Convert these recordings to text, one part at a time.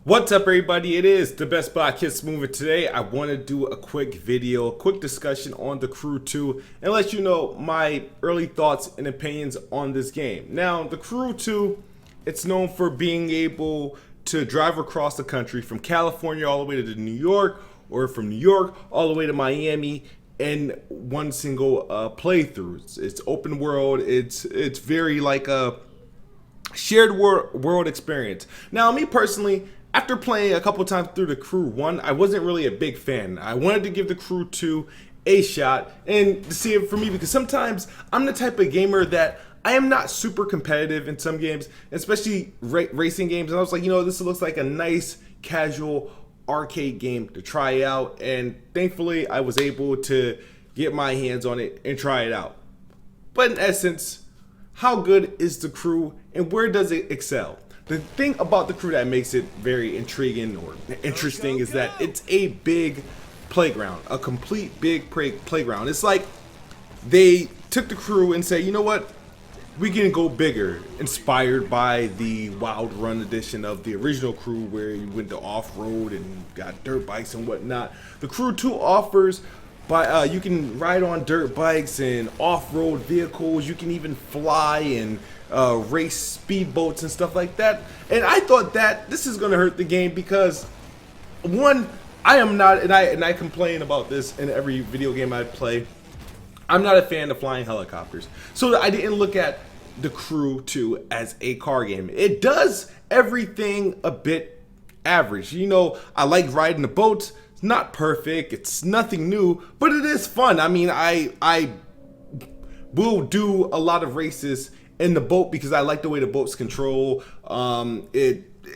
What's up, everybody? It is the Best Buy Kids Movie. Today I want to do a quick video, quick discussion on The Crew 2 and let you know my early thoughts and opinions on this game. Now, The Crew 2, it's known for being able to drive across the country from California all the way to New York, or from New York all the way to Miami in one single playthrough. It's open world. It's very like a shared world experience. Now, me personally, after playing a couple times through The Crew 1, I wasn't really a big fan. I wanted to give The Crew 2 a shot and to see it for me, because sometimes I'm the type of gamer that I am not super competitive in some games, especially racing games. And I was like, this looks like a nice casual arcade game to try out. And thankfully, I was able to get my hands on it and try it out. But in essence, how good is The Crew and where does it excel? The thing about The Crew that makes it very intriguing or interesting is that it's a big playground, a complete big playground. It's like they took The Crew and said, you know what, we can go bigger, inspired by the Wild Run edition of the original Crew, where you went to off-road and got dirt bikes and whatnot. The Crew 2 offers you can ride on dirt bikes and off-road vehicles. You can even fly and race speedboats and stuff like that. And I thought that this is going to hurt the game because, one, I am not, and I complain about this in every video game I play, I'm not a fan of flying helicopters. So I didn't look at The Crew 2 as a car game. It does everything a bit average. I like riding the boats. It's not perfect, it's nothing new, but it is fun. I mean, I will do a lot of races in the boat because I like the way the boats control.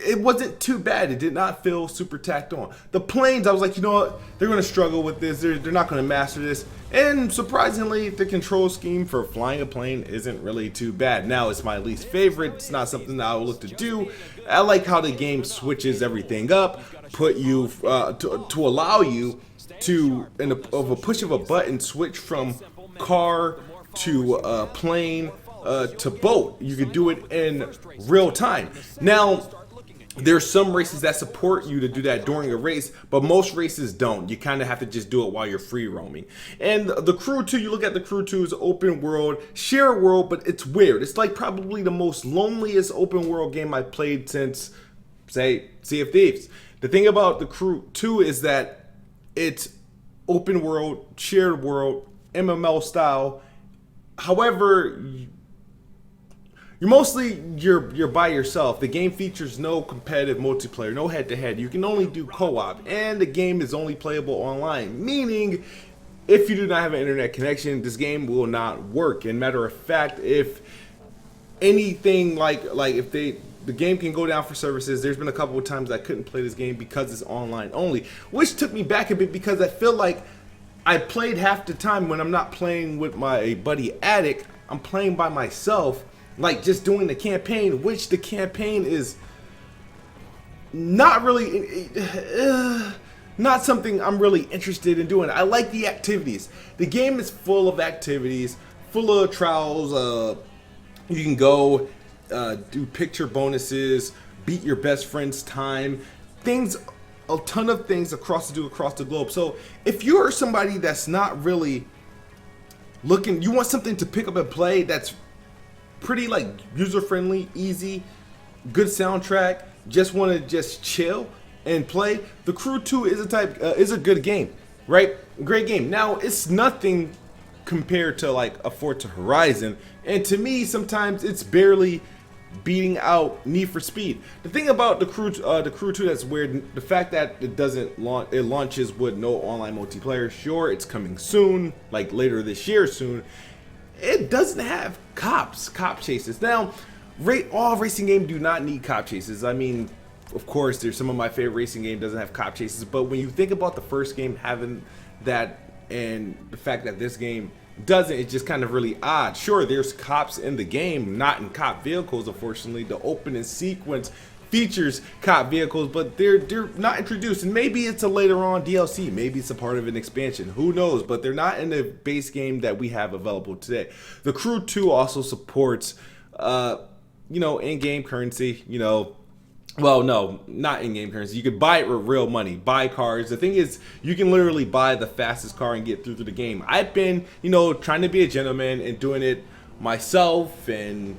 It wasn't too bad. It did not feel super tacked on. The planes, I was like, you know what? They're going to struggle with this. They're not going to master this. And surprisingly, the control scheme for flying a plane isn't really too bad. Now, it's my least favorite. It's not something that I would look to do. I like how the game switches everything up, put you to allow you to, of a push of a button, switch from car to plane to boat. You can do it in real time. Now, there's some races that support you to do that during a race, but most races don't. You kind of have to just do it while you're free roaming. And The Crew 2, you look at The Crew 2's open world, share world, but it's weird. It's like probably the most loneliest open world game I've played since, say, Sea of Thieves. The thing about The Crew 2 is that it's open world, shared world, MMO style. However, you're by yourself. The game features no competitive multiplayer, no head-to-head. You can only do co-op, and the game is only playable online, meaning if you do not have an internet connection, this game will not work. And matter of fact, if anything like if the game can go down for services, there's been a couple of times I couldn't play this game because it's online only, which took me back a bit because I feel like I played half the time when I'm not playing with my buddy Addict, I'm playing by myself, like just doing the campaign, which the campaign is not really not something I'm really interested in doing. I like the activities. The game is full of activities, full of trials. You can go do picture bonuses, beat your best friend's time, a ton of things across the globe. So if you're somebody that's not really looking, you want something to pick up and play that's pretty like user-friendly, easy, good soundtrack, just want to just chill and play, The Crew 2 is a good game, right? Great game. Now, it's nothing compared to like a Forza Horizon, and to me, sometimes it's barely beating out Need for Speed. The thing about The Crew 2 that's weird, the fact that it launches with no online multiplayer. Sure, it's coming soon, like later this year soon. It doesn't have cop chases. Now, all racing games do not need cop chases. I mean, of course, there's some of my favorite racing games doesn't have cop chases, but when you think about the first game having that and the fact that this game doesn't, it's just kind of really odd. Sure, there's cops in the game, not in cop vehicles, unfortunately. The opening sequence features cop vehicles, but they're not introduced, and maybe it's a later on DLC, maybe it's a part of an expansion, who knows, but they're not in the base game that we have available today. The Crew 2 also supports in-game currency, Well, no, not in-game currency. You could buy it with real money, buy cars. The thing is, you can literally buy the fastest car and get through to the game. I've been, trying to be a gentleman and doing it myself and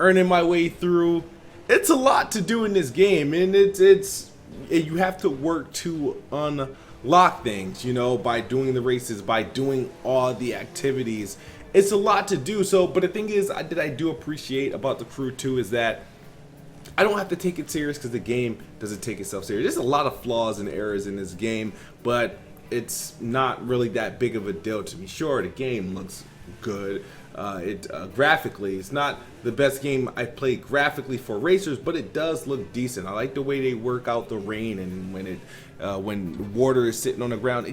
earning my way through. It's a lot to do in this game, and you have to work to unlock things, by doing the races, by doing all the activities. It's a lot to do. So, but the thing is, that I do appreciate about the Crew 2 is that I don't have to take it serious because the game doesn't take itself serious. There's a lot of flaws and errors in this game, but it's not really that big of a deal to me. Sure, the game looks good. Graphically, it's not the best game I played graphically for racers, but it does look decent. I like the way they work out the rain, and when water is sitting on the ground,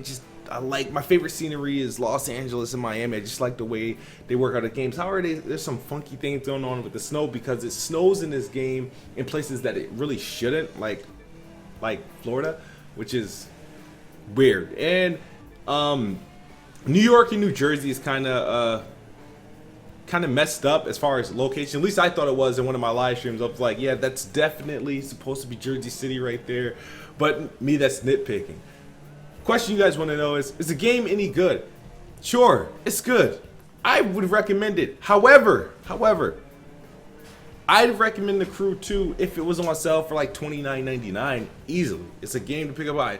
I like, my favorite scenery is Los Angeles and Miami. I just like the way they work out the games. However, there's some funky things going on with the snow because it snows in this game in places that it really shouldn't, like Florida, which is weird. And New York and New Jersey is kind of messed up as far as location. At least I thought it was in one of my live streams. I was like, yeah, that's definitely supposed to be Jersey City right there. But me, that's nitpicking. Question you guys want to know is the game any good? Sure, it's good. I would recommend it. However, I'd recommend the Crew 2 if it was on sale for like $29.99 easily. It's a game to pick up by.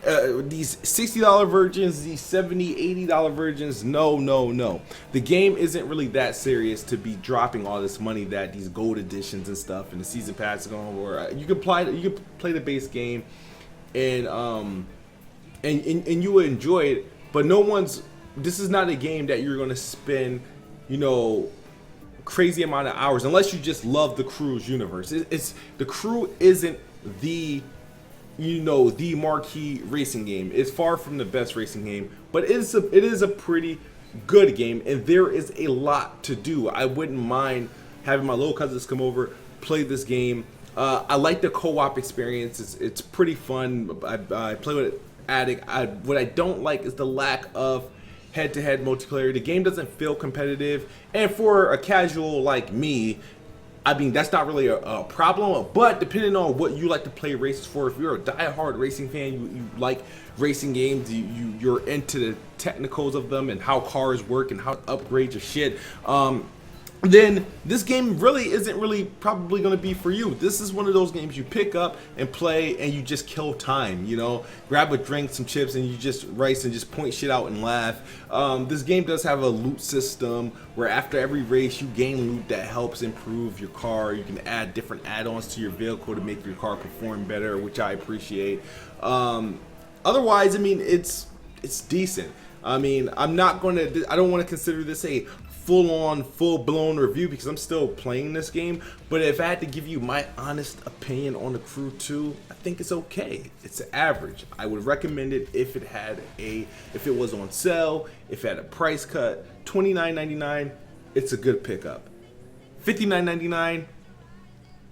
These $60 versions, these $70, $80 versions, no. The game isn't really that serious to be dropping all this money that these gold editions and stuff and the season pass are going over. You can play the base game and you will enjoy it, but this is not a game that you're going to spend, crazy amount of hours unless you just love the Crew's universe. The Crew isn't the marquee racing game. It's far from the best racing game, but it is a pretty good game, and there is a lot to do. I wouldn't mind having my little cousins come over, play this game. I like the co-op experience. It's pretty fun. I play with Addict. What I don't like is the lack of head-to-head multiplayer. The game doesn't feel competitive, and for a casual like me, I mean, that's not really a problem, but depending on what you like to play races for, if you're a die-hard racing fan, you like racing games, you're into the technicals of them and how cars work and how to upgrade your shit, then this game really isn't probably going to be for you. This is one of those games you pick up and play and you just kill time, grab a drink, some chips, and you just race and just point shit out and laugh. This game does have a loot system where after every race you gain loot that helps improve your car. You can add different add-ons to your vehicle to make your car perform better, which I appreciate. Otherwise, I mean, it's decent. I mean, I don't want to consider this a full-blown review because I'm still playing this game, but if I had to give you my honest opinion on the Crew 2, I think it's okay. It's average. I would recommend it if it was on sale, if it had a price cut. $29.99, it's a good pickup. $59.99,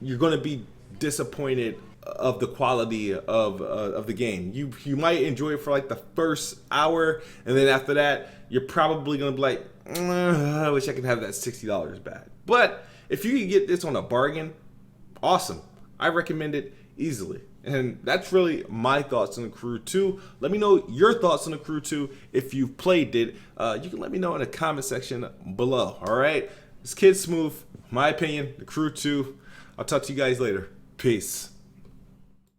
you're gonna be disappointed of the quality of the game. You might enjoy it for like the first hour, and then after that, you're probably gonna be like, I wish I could have that $60 back. But if you can get this on a bargain, awesome. I recommend it easily. And that's really my thoughts on the Crew 2. Let me know your thoughts on the Crew 2 if you've played it. You can let me know in the comment section below. All right, it's Kid Smooth. My opinion, the Crew 2. I'll talk to you guys later. Peace.